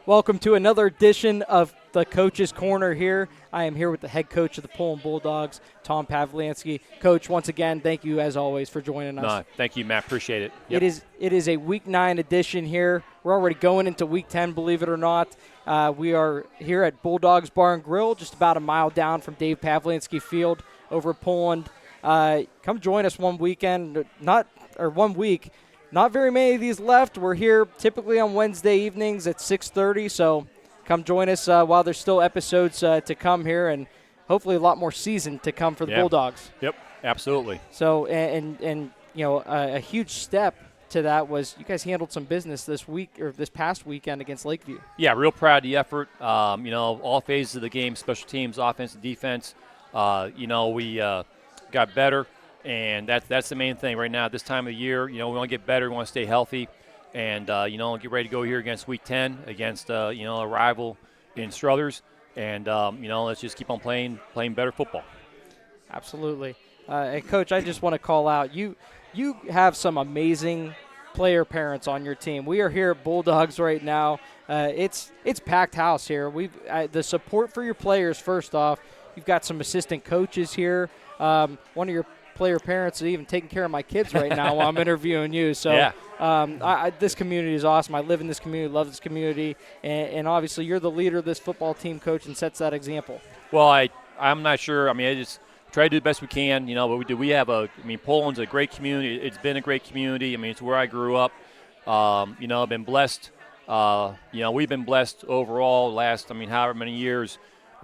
Welcome to another edition of the Coach's Corner here. I am here with the head coach of the Poland Bulldogs, Tom Pavlansky. Coach, once again, thank you as always for joining us. No, thank you, Matt. Appreciate it. Yep. It is a Week 9 edition here. We're already going into Week 10, believe it or not. We are here at Bulldogs Bar and Grill, just about a mile down from Dave Pavlansky Field over at Poland. Come join us one week. Not very many of these left. We're here typically on Wednesday evenings at 6:30, so come join us while there's still episodes to come here, and hopefully a lot more season to come for the Bulldogs. Yep, absolutely. So, and you know, a huge step to that was you guys handled some business this week or this past weekend against Lakeview. Yeah, real proud of the effort. All phases of the game, special teams, offense, and defense. We got better. And that's the main thing right now at this time of the year. We want to get better. We want to stay healthy. And, get ready to go here against Week 10 against, a rival in Struthers. And, let's just keep on playing better football. Absolutely. And, Coach, I just want to call out, you have some amazing player parents on your team. We are here at Bulldogs right now. It's packed house here. The support for your players, first off. You've got some assistant coaches here. One of your player parents are even taking care of my kids right now while I'm interviewing you. So yeah. This community is awesome. I live in this community, love this community, and obviously you're the leader of this football team, Coach, and sets that example. Well, I'm not sure. I just try to do the best we can, but we do. We have Poland's a great community. It's been a great community. It's where I grew up. I've been blessed. We've been blessed overall last, however many years.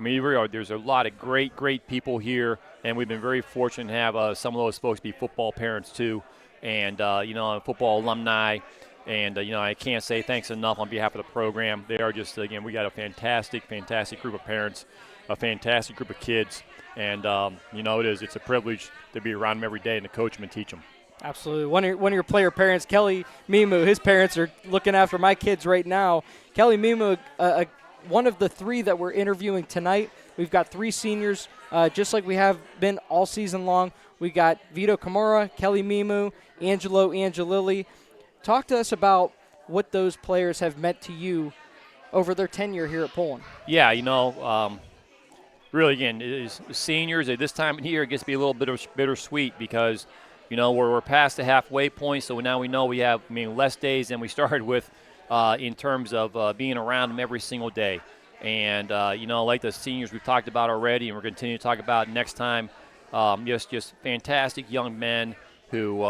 There's a lot of great people here, and we've been very fortunate to have some of those folks be football parents too, and football alumni. And I can't say thanks enough on behalf of the program. They are just, again, we got a fantastic group of parents, a fantastic group of kids, and it's a privilege to be around them every day and to coach them and teach them. Absolutely. One of your player parents, Kelly Mimu, his parents are looking after my kids right now. Kelly Mimu, one of the three that we're interviewing tonight. We've got three seniors, just like we have been all season long. We got Vito Kamara, Kelly Mimu, Angelo Angelilli. Talk to us about what those players have meant to you over their tenure here at Poland. Yeah, really, again, as seniors at this time of year, it gets to be a little bit bittersweet because, we're past the halfway point, so now we know we have less days than we started with. In terms of being around them every single day. And, like the seniors we've talked about already and we're going to continue to talk about next time, just fantastic young men who,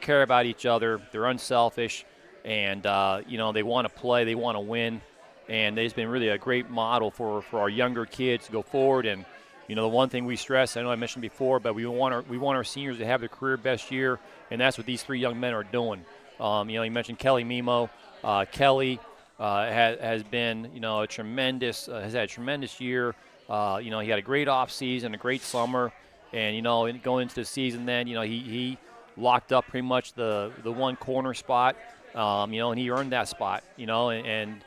care about each other. They're unselfish, and, they want to play. They want to win. And they've been really a great model for our younger kids to go forward. And, the one thing we stress, I know I mentioned before, but we want our seniors to have their career best year, and that's what these three young men are doing. You mentioned Kelly Mimo. Kelly has been, has had a tremendous year. He had a great off season, a great summer, and going into the season, then he locked up pretty much the one corner spot, and he earned that spot, and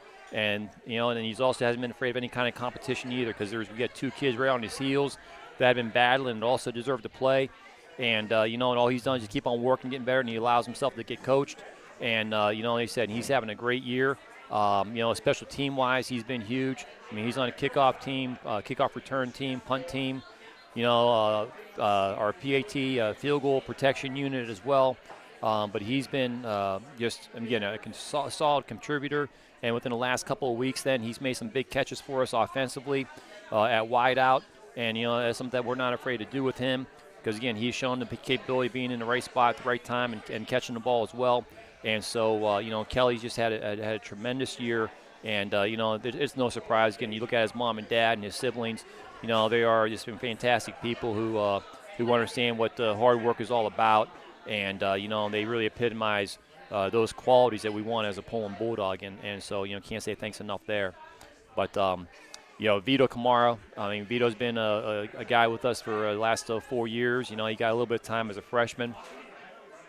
he's also hasn't been afraid of any kind of competition either because we got two kids right on his heels that have been battling and also deserve to play, and and all he's done is just keep on working, getting better, and he allows himself to get coached. And, they said he's having a great year. Special team-wise, he's been huge. He's on a kickoff team, kickoff return team, punt team, our PAT field goal protection unit as well. But he's been a solid contributor. And within the last couple of weeks then, he's made some big catches for us offensively at wide out. And, that's something that we're not afraid to do with him because, again, he's shown the capability of being in the right spot at the right time and catching the ball as well. And so, Kelly's just had a tremendous year, and, it's no surprise. Again, you look at his mom and dad and his siblings, they are just been fantastic people who understand what hard work is all about, and, they really epitomize those qualities that we want as a Poland Bulldog, and so, can't say thanks enough there. But, Vito Kamara, Vito's been a guy with us for the last 4 years. He got a little bit of time as a freshman,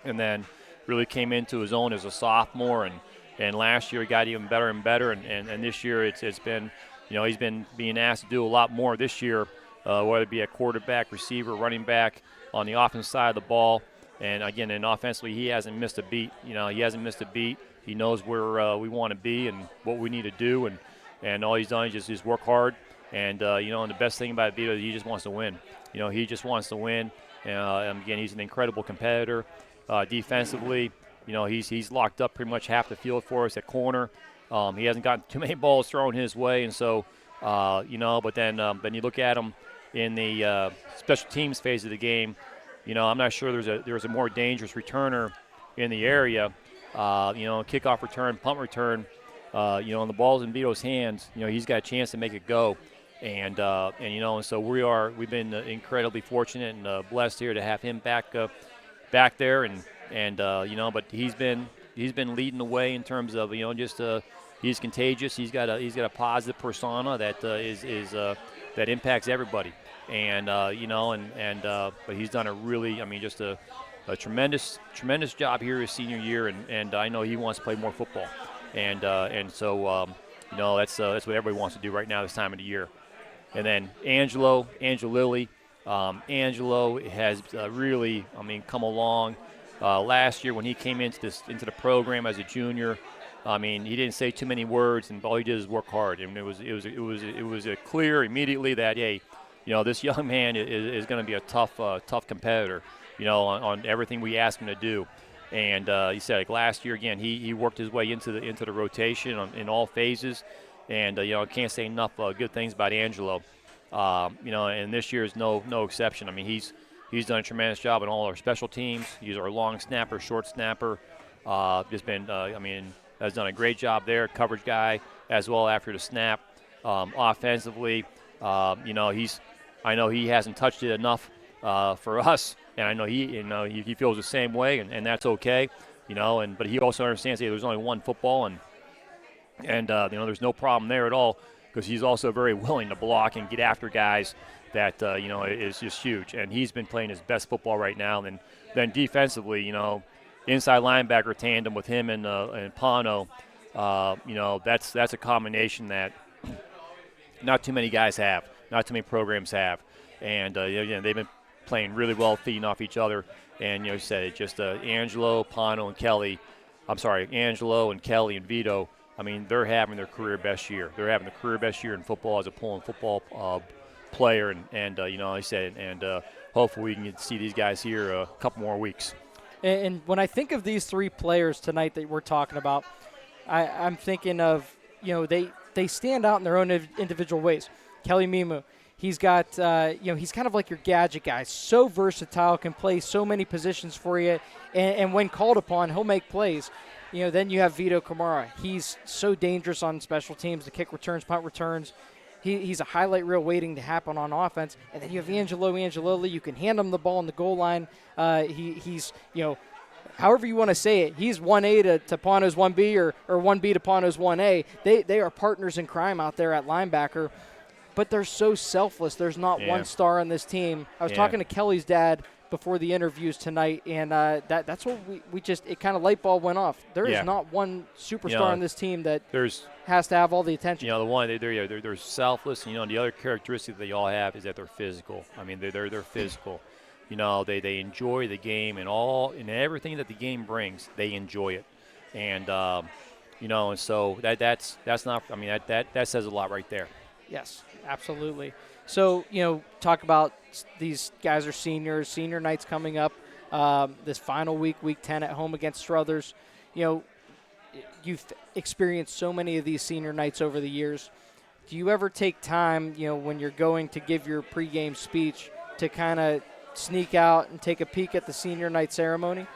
and then really came into his own as a sophomore, and last year he got even better and better, and this year it's been, he's been being asked to do a lot more this year, whether it be a quarterback, receiver, running back, on the offensive side of the ball, and again, offensively he hasn't missed a beat. He hasn't missed a beat. He knows where we want to be and what we need to do, and and all he's done is just work hard. And and the best thing about Vito is he just wants to win. He just wants to win. Again, he's an incredible competitor. Defensively, he's locked up pretty much half the field for us at corner. He hasn't gotten too many balls thrown his way, and so But then you look at him in the special teams phase of the game. I'm not sure there's a more dangerous returner in the area. Kickoff return, punt return. And the ball's in Vito's hands. He's got a chance to make it go. And so we've been incredibly fortunate and blessed here to have him back there, but he's been leading the way in terms of he's contagious. He's got a positive persona that that impacts everybody, but he's done a really just a tremendous job here his senior year, and I know he wants to play more football, so that's what everybody wants to do right now this time of the year. And then Angelo Lilly has really, come along. Last year when he came into the program as a junior, he didn't say too many words, and all he did is work hard. And it was clear immediately that this young man is going to be a tough competitor, on everything we ask him to do. And he said last year again he worked his way into the rotation in all phases. And I can't say enough good things about Angelo. And this year is no exception. He's done a tremendous job on all our special teams. He's our long snapper, short snapper. Has done a great job there, coverage guy as well after the snap. Offensively, I know he hasn't touched it enough for us, and I know he feels the same way, and that's okay. But he also understands that there's only one football, and there's no problem there at all, because he's also very willing to block and get after guys that is just huge. And he's been playing his best football right now. And then defensively, inside linebacker tandem with him and Pano, that's a combination that not too many guys have, not too many programs have. And they've been playing really well, feeding off each other. And you said it, just Angelo, Pano, and Kelly. Angelo and Kelly and Vito. They're having their career best year. They're having the career best year in football as a Pullman football player, and I said, and hopefully we can see these guys here a couple more weeks. And when I think of these three players tonight that we're talking about, I'm thinking of they stand out in their own individual ways. Kelly Mimu, he's got he's kind of like your gadget guy, so versatile, can play so many positions for you, and when called upon, he'll make plays. Then you have Vito Kamara. He's so dangerous on special teams, the kick returns, punt returns. He's a highlight reel waiting to happen on offense. And then you have Angelo. You can hand him the ball on the goal line. He's however you want to say it, he's 1A to Pano's 1B or 1B to Pano's 1A. They are partners in crime out there at linebacker. But they're so selfless. There's not one star on this team. I was talking to Kelly's dad before the interviews tonight, and that's what we just, it kind of light bulb went off. There is not one superstar on this team that has to have all the attention. They're selfless. The other characteristic that they all have is that they're physical. They're physical. They enjoy the game and everything that the game brings. They enjoy it, and and so that's not. That says a lot right there. Yes, absolutely. So, talk about these guys are seniors. Senior night's coming up this final week 10 at home against Struthers. You've experienced so many of these senior nights over the years. Do you ever take time, when you're going to give your pregame speech, to kind of sneak out and take a peek at the senior night ceremony?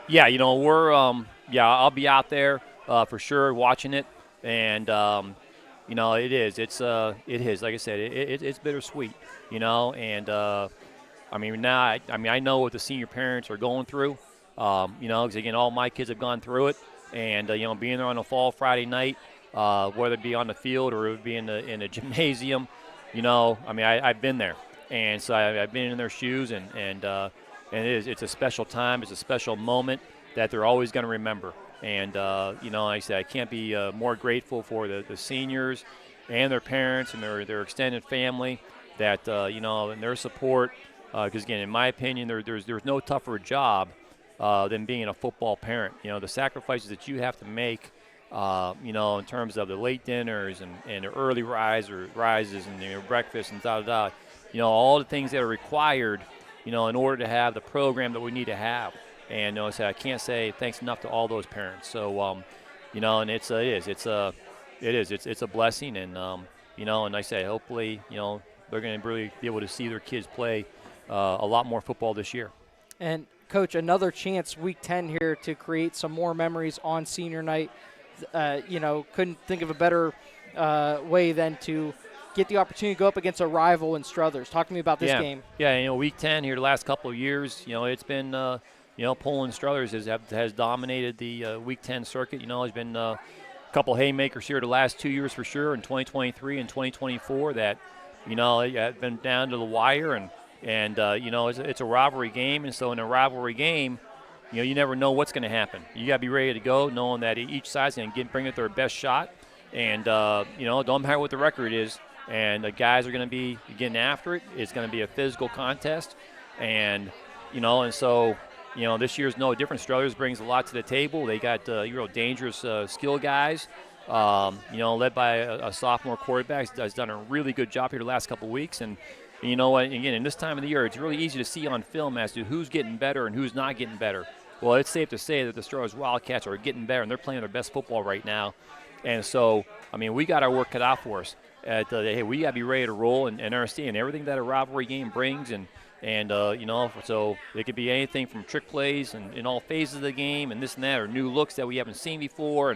Yeah, I'll be out there for sure watching it, and it is. It is. Like I said, it's bittersweet. And now I know what the senior parents are going through. Because again, all my kids have gone through it, and being there on a fall Friday night, whether it be on the field or it would be in a gymnasium, I've been there, and so I've been in their shoes, and it's a special time. It's a special moment that they're always going to remember. And, like I said, I can't be more grateful for the seniors and their parents and their extended family that, and their support. Because, again, in my opinion, there's no tougher job than being a football parent. The sacrifices that you have to make, in terms of the late dinners and the early rises and breakfast and da-da-da, all the things that are required, in order to have the program that we need to have. And I can't say thanks enough to all those parents. So, and it's a blessing. And, and I say hopefully, they're going to really be able to see their kids play a lot more football this year. And, Coach, another chance Week 10 here to create some more memories on senior night. Couldn't think of a better way than to get the opportunity to go up against a rival in Struthers. Talk to me about this game. Yeah, Week 10 here the last couple of years, it's been, Poland Struthers has dominated the Week 10 circuit. There's been a couple haymakers here the last 2 years for sure, in 2023 and 2024 that, have been down to the wire. And it's a rivalry game. And so in a rivalry game, you never know what's going to happen. You got to be ready to go, knowing that each side's going to bring it their best shot. And, don't matter what the record is. And the guys are going to be getting after it. It's going to be a physical contest. And, so, this year's no different. Struthers brings a lot to the table. They got real dangerous skill guys, led by a sophomore quarterback who's done a really good job here the last couple of weeks. And you know what, again, in this time of the year, it's really easy to see on film as to who's getting better and who's not getting better. Well, it's safe to say that the Struthers Wildcats are getting better, and they're playing their best football right now. And so, we got our work cut out for us. Hey, we got to be ready to roll and understand everything that a rivalry game brings. And so it could be anything from trick plays and in all phases of the game and this and that, or new looks that we haven't seen before,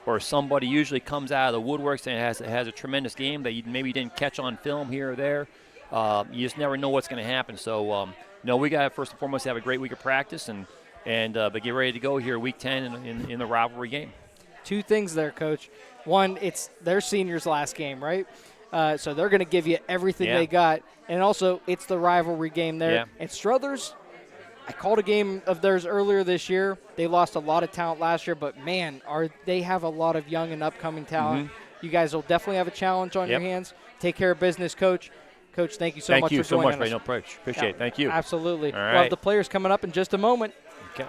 or somebody usually comes out of the woodworks and has a tremendous game that you maybe didn't catch on film here or there. You just never know what's going to happen. So, we got to first and foremost have a great week of practice but get ready to go here Week 10 in the rivalry game. Two things there, Coach. One, it's their seniors' last game, right? So they're going to give you everything they got. And also, it's the rivalry game there. Yeah. And Struthers, I called a game of theirs earlier this year. They lost a lot of talent last year, but, man, they have a lot of young and upcoming talent. Mm-hmm. You guys will definitely have a challenge on your hands. Take care of business, Coach. Coach, thank you so much for joining us. Thank you so much, Ray. No, appreciate it. Thank you. Absolutely. All right. We'll have the players coming up in just a moment. Okay.